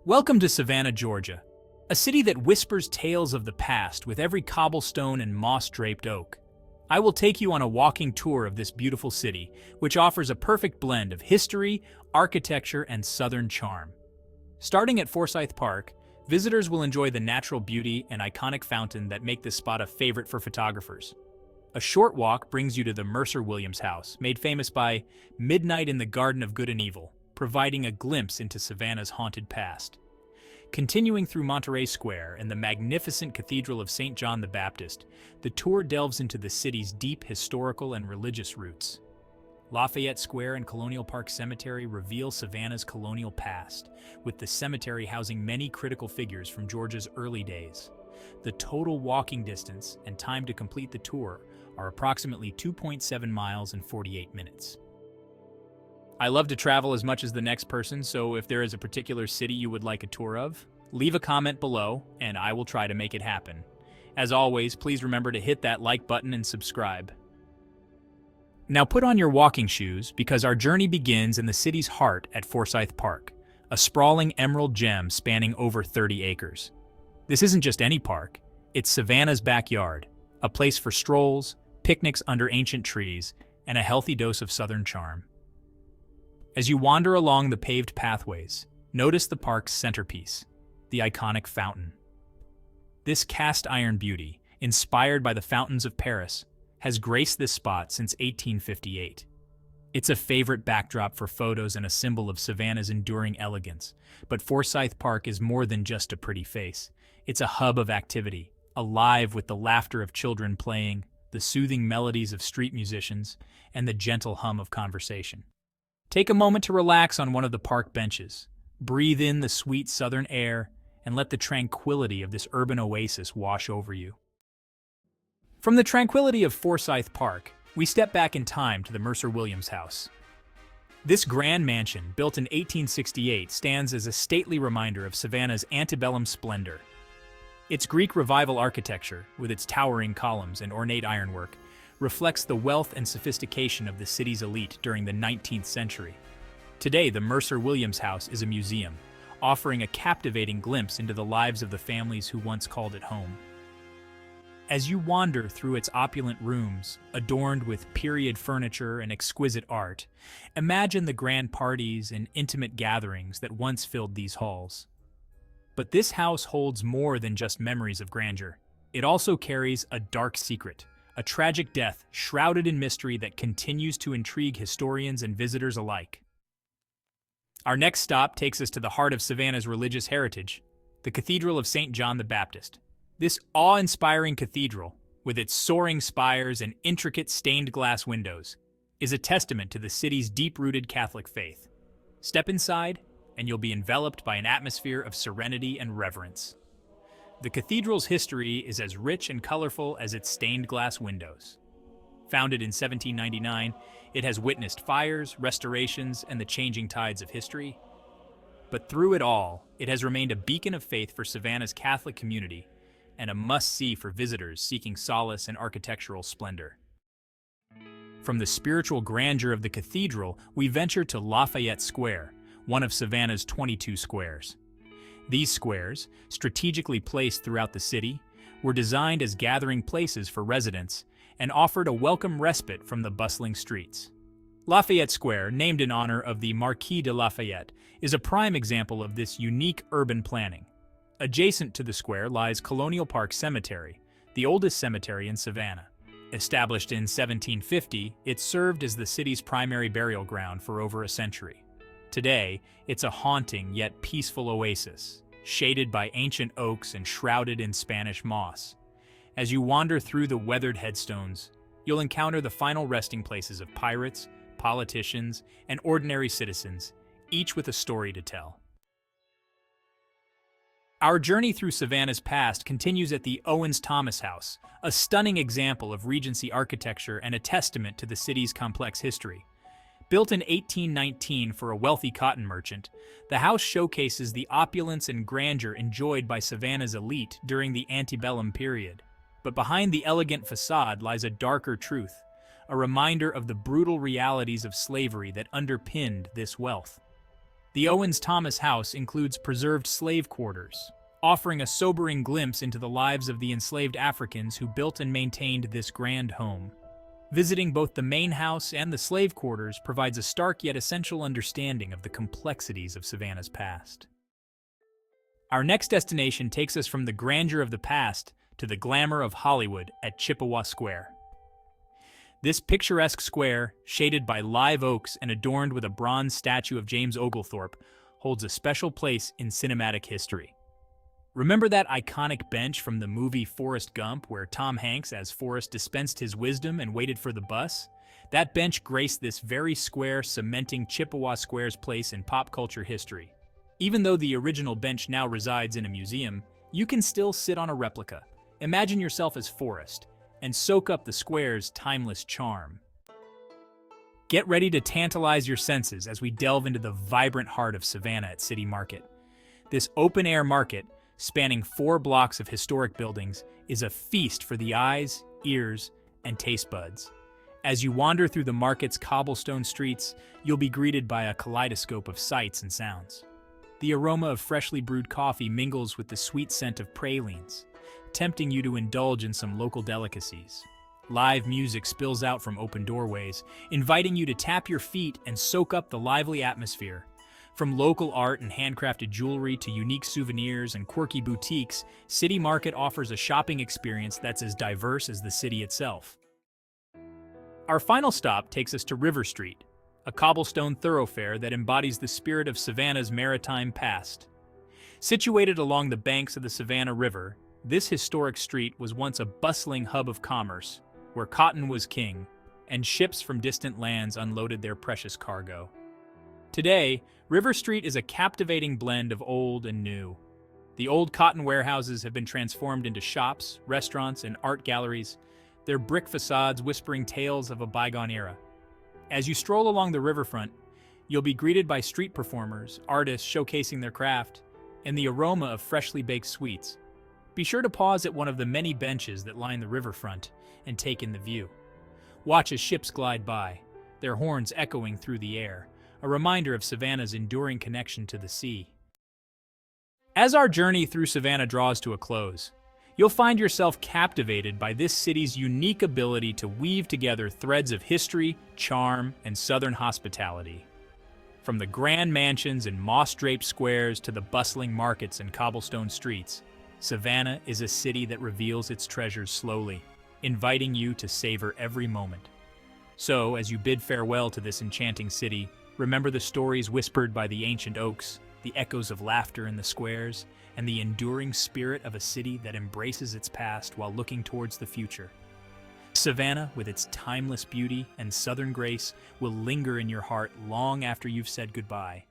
Welcome to Savannah, Georgia, a city that whispers tales of the past with every cobblestone and moss-draped oak. I will take you on a walking tour of this beautiful city, which offers a perfect blend of history, architecture, and southern charm. Starting at Forsyth Park, visitors will enjoy the natural beauty and iconic fountain that make this spot a favorite for photographers. A short walk brings you to the Mercer-Williams House, made famous by Midnight in the Garden of Good and Evil, providing a glimpse into Savannah's haunted past. Continuing through Monterey Square and the magnificent Cathedral of St. John the Baptist, the tour delves into the city's deep historical and religious roots. Lafayette Square and Colonial Park Cemetery reveal Savannah's colonial past, with the cemetery housing many critical figures from Georgia's early days. The total walking distance and time to complete the tour are approximately 2.7 miles and 48 minutes. I love to travel as much as the next person, so if there is a particular city you would like a tour of, leave a comment below and I will try to make it happen. As always, please remember to hit that like button and subscribe. Now put on your walking shoes because our journey begins in the city's heart at Forsyth Park, a sprawling emerald gem spanning over 30 acres. This isn't just any park, it's Savannah's backyard, a place for strolls, picnics under ancient trees, and a healthy dose of southern charm. As you wander along the paved pathways, notice the park's centerpiece, the iconic fountain. This cast-iron beauty, inspired by the fountains of Paris, has graced this spot since 1858. It's a favorite backdrop for photos and a symbol of Savannah's enduring elegance. But Forsyth Park is more than just a pretty face. It's a hub of activity, alive with the laughter of children playing, the soothing melodies of street musicians, and the gentle hum of conversation. Take a moment to relax on one of the park benches. Breathe in the sweet southern air and let the tranquility of this urban oasis wash over you. From the tranquility of Forsyth Park, we step back in time to the Mercer-Williams House. This grand mansion, built in 1868, stands as a stately reminder of Savannah's antebellum splendor. Its Greek Revival architecture, with its towering columns and ornate ironwork, reflects the wealth and sophistication of the city's elite during the 19th century. Today, the Mercer-Williams House is a museum, offering a captivating glimpse into the lives of the families who once called it home. As you wander through its opulent rooms, adorned with period furniture and exquisite art, imagine the grand parties and intimate gatherings that once filled these halls. But this house holds more than just memories of grandeur. It also carries a dark secret, a tragic death shrouded in mystery that continues to intrigue historians and visitors alike. Our next stop takes us to the heart of Savannah's religious heritage, the Cathedral of St. John the Baptist. This awe-inspiring cathedral, with its soaring spires and intricate stained glass windows, is a testament to the city's deep-rooted Catholic faith. Step inside, and you'll be enveloped by an atmosphere of serenity and reverence. The cathedral's history is as rich and colorful as its stained glass windows. Founded in 1799, it has witnessed fires, restorations, and the changing tides of history. But through it all, it has remained a beacon of faith for Savannah's Catholic community and a must-see for visitors seeking solace in architectural splendor. From the spiritual grandeur of the cathedral, we venture to Lafayette Square, one of Savannah's 22 squares. These squares, strategically placed throughout the city, were designed as gathering places for residents and offered a welcome respite from the bustling streets. Lafayette Square, named in honor of the Marquis de Lafayette, is a prime example of this unique urban planning. Adjacent to the square lies Colonial Park Cemetery, the oldest cemetery in Savannah. Established in 1750, it served as the city's primary burial ground for over a century. Today, it's a haunting yet peaceful oasis, shaded by ancient oaks and shrouded in Spanish moss. As you wander through the weathered headstones, you'll encounter the final resting places of pirates, politicians, and ordinary citizens, each with a story to tell. Our journey through Savannah's past continues at the Owens-Thomas House, a stunning example of Regency architecture and a testament to the city's complex history. Built in 1819 for a wealthy cotton merchant, the house showcases the opulence and grandeur enjoyed by Savannah's elite during the antebellum period. But behind the elegant facade lies a darker truth, a reminder of the brutal realities of slavery that underpinned this wealth. The Owens-Thomas House includes preserved slave quarters, offering a sobering glimpse into the lives of the enslaved Africans who built and maintained this grand home. Visiting both the main house and the slave quarters provides a stark yet essential understanding of the complexities of Savannah's past. Our next destination takes us from the grandeur of the past to the glamour of Hollywood at Chippewa Square. This picturesque square, shaded by live oaks and adorned with a bronze statue of James Oglethorpe, holds a special place in cinematic history. Remember that iconic bench from the movie Forrest Gump where Tom Hanks as Forrest dispensed his wisdom and waited for the bus? That bench graced this very square, cementing Chippewa Square's place in pop culture history. Even though the original bench now resides in a museum, you can still sit on a replica. Imagine yourself as Forrest and soak up the square's timeless charm. Get ready to tantalize your senses as we delve into the vibrant heart of Savannah at City Market. This open-air market, spanning 4 blocks of historic buildings, is a feast for the eyes, ears, and taste buds. As you wander through the market's cobblestone streets, you'll be greeted by a kaleidoscope of sights and sounds. The aroma of freshly brewed coffee mingles with the sweet scent of pralines, tempting you to indulge in some local delicacies. Live music spills out from open doorways, inviting you to tap your feet and soak up the lively atmosphere. From local art and handcrafted jewelry to unique souvenirs and quirky boutiques, City Market offers a shopping experience that's as diverse as the city itself. Our final stop takes us to River Street, a cobblestone thoroughfare that embodies the spirit of Savannah's maritime past. Situated along the banks of the Savannah River, this historic street was once a bustling hub of commerce, where cotton was king, and ships from distant lands unloaded their precious cargo. Today, River Street is a captivating blend of old and new. The old cotton warehouses have been transformed into shops, restaurants, and art galleries, their brick facades whispering tales of a bygone era. As you stroll along the riverfront, you'll be greeted by street performers, artists showcasing their craft, and the aroma of freshly baked sweets. Be sure to pause at one of the many benches that line the riverfront and take in the view. Watch as ships glide by, their horns echoing through the air, a reminder of Savannah's enduring connection to the sea. As our journey through Savannah draws to a close, you'll find yourself captivated by this city's unique ability to weave together threads of history, charm, and southern hospitality. From the grand mansions and moss-draped squares to the bustling markets and cobblestone streets, Savannah is a city that reveals its treasures slowly, inviting you to savor every moment. So, as you bid farewell to this enchanting city, remember the stories whispered by the ancient oaks, the echoes of laughter in the squares, and the enduring spirit of a city that embraces its past while looking towards the future. Savannah, with its timeless beauty and southern grace, will linger in your heart long after you've said goodbye.